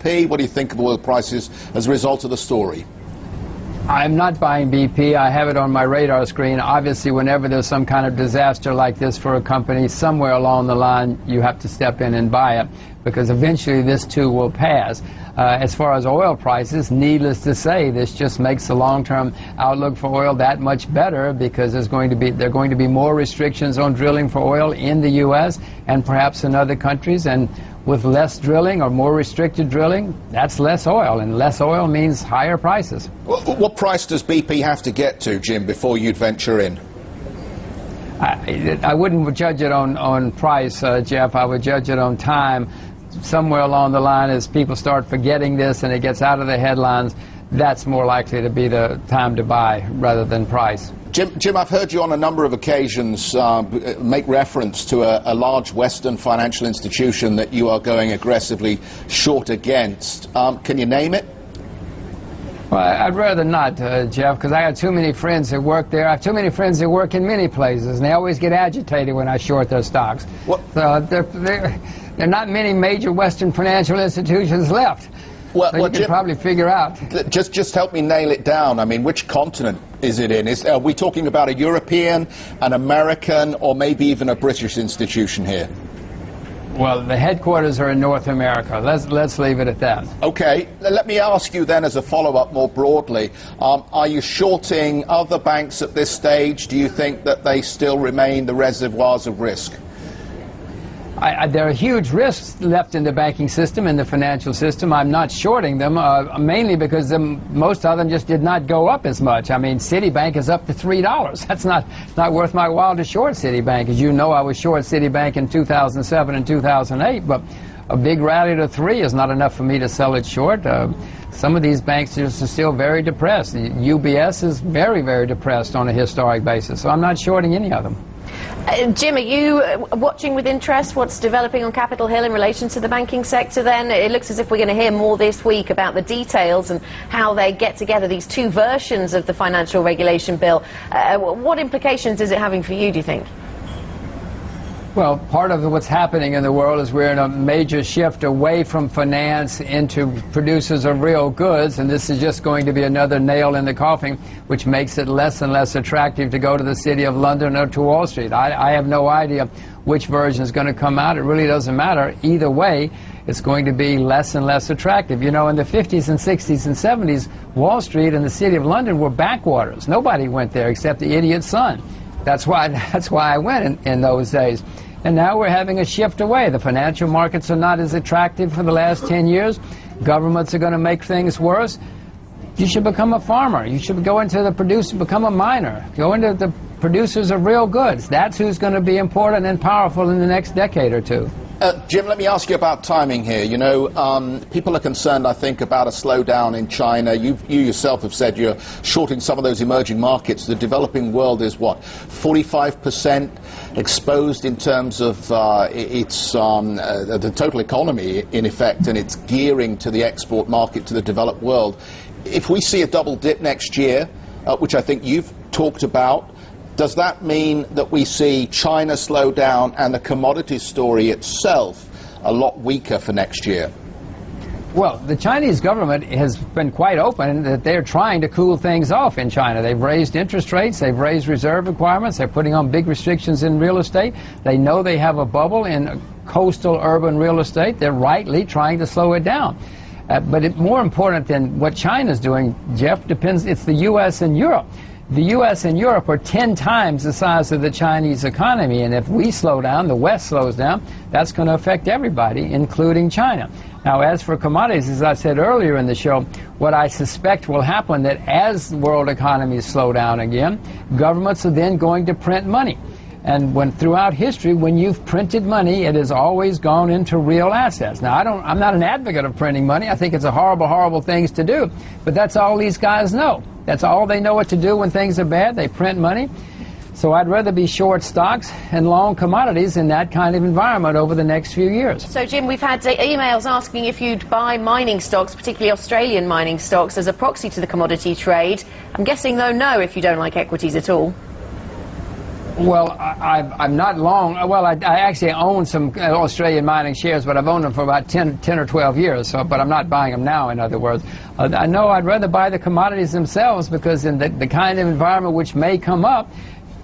BP? What do you think of oil prices as a result of the story? I'm not buying BP. I have it on my radar screen. Obviously, whenever there's some kind of disaster like this for a company, somewhere along the line, you have to step in and buy it, because eventually this too will pass. As far as oil prices, needless to say, this just makes the long-term outlook for oil that much better, because there are going to be more restrictions on drilling for oil in the U.S. and perhaps in other countries, and with less drilling or more restricted drilling, that's less oil, and less oil means higher prices. What price does BP have to get to, Jim, before you'd venture in? I wouldn't judge it on price, Jeff. I would judge it on time. Somewhere along the line, as people start forgetting this and it gets out of the headlines, that's more likely to be the time to buy rather than price. Jim, I've heard you on a number of occasions make reference to a large Western financial institution that you are going aggressively short against. Can you name it? Well, I'd rather not, Jeff, because I have too many friends who work there. I have too many friends who work in many places, and they always get agitated when I short their stocks. So there are not many major Western financial institutions left. So you can probably figure out. Just help me nail it down. I mean, which continent is it in? Are we talking about a European, an American, or maybe even a British institution here? Well, the headquarters are in North America. Let's leave it at that. Okay. Let me ask you then, as a follow-up more broadly, are you shorting other banks at this stage? Do you think that they still remain the reservoirs of risk? There are huge risks left in the banking system, in the financial system. I'm not shorting them, mainly because most of them just did not go up as much. I mean, Citibank is up to $3. That's not worth my while to short Citibank. As you know, I was short Citibank in 2007 and 2008, but a big rally to $3 is not enough for me to sell it short. Some of these banks are still very depressed. UBS is very, very depressed on a historic basis, so I'm not shorting any of them. Jim, are you watching with interest what's developing on Capitol Hill in relation to the banking sector then? It looks as if we're going to hear more this week about the details and how they get together these two versions of the financial regulation bill. What implications is it having for you, do you think? Well, part of what's happening in the world is we're in a major shift away from finance into producers of real goods, and this is just going to be another nail in the coffin, which makes it less and less attractive to go to the City of London or to Wall Street. I have no idea which version is going to come out. It really doesn't matter. Either way, it's going to be less and less attractive. You know, in the 50s and 60s and 70s, Wall Street and the City of London were backwaters. Nobody went there except the idiot's son. That's why I went in those days. And now we're having a shift away. The financial markets are not as attractive for the last 10 years. Governments are going to make things worse. You should become a farmer. You should go into the producer, become a miner. Go into the producers of real goods. That's who's going to be important and powerful in the next decade or two. Jim, let me ask you about timing here. You know, people are concerned, I think, about a slowdown in China. You yourself have said you're shorting some of those emerging markets. The developing world is, what, 45% exposed in terms of the total economy, in effect, and its gearing to the export market to the developed world. If we see a double dip next year, which I think you've talked about, does that mean that we see China slow down and the commodities story itself a lot weaker for next year? Well, the Chinese government has been quite open that they're trying to cool things off in China. They've raised interest rates, they've raised reserve requirements, they're putting on big restrictions in real estate. They know they have a bubble in coastal urban real estate. They're rightly trying to slow it down. But more important than what China's doing, Jeff, it's the U.S. and Europe. The U.S. and Europe are 10 times the size of the Chinese economy, and if we slow down, the West slows down, that's going to affect everybody, including China. Now, as for commodities, as I said earlier in the show, what I suspect will happen that as the world economies slow down again, governments are then going to print money. And throughout history, when you've printed money, it has always gone into real assets. Now, I'm not an advocate of printing money. I think it's a horrible, horrible thing to do. But that's all these guys know. That's all they know what to do when things are bad. They print money. So I'd rather be short stocks and long commodities in that kind of environment over the next few years. So, Jim, we've had emails asking if you'd buy mining stocks, particularly Australian mining stocks, as a proxy to the commodity trade. I'm guessing, though, no, if you don't like equities at all. Well, I'm not long. Well, I actually own some Australian mining shares, but I've owned them for about 10 or 12 years. So, but I'm not buying them now, in other words. I know I'd rather buy the commodities themselves, because in the kind of environment which may come up,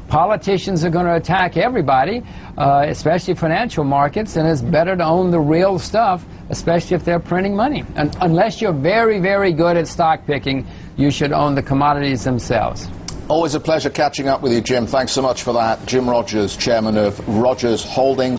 politicians are going to attack everybody, especially financial markets, and it's better to own the real stuff, especially if they're printing money. And unless you're very, very good at stock picking, you should own the commodities themselves. Always a pleasure catching up with you, Jim. Thanks so much for that. Jim Rogers, chairman of Rogers Holdings.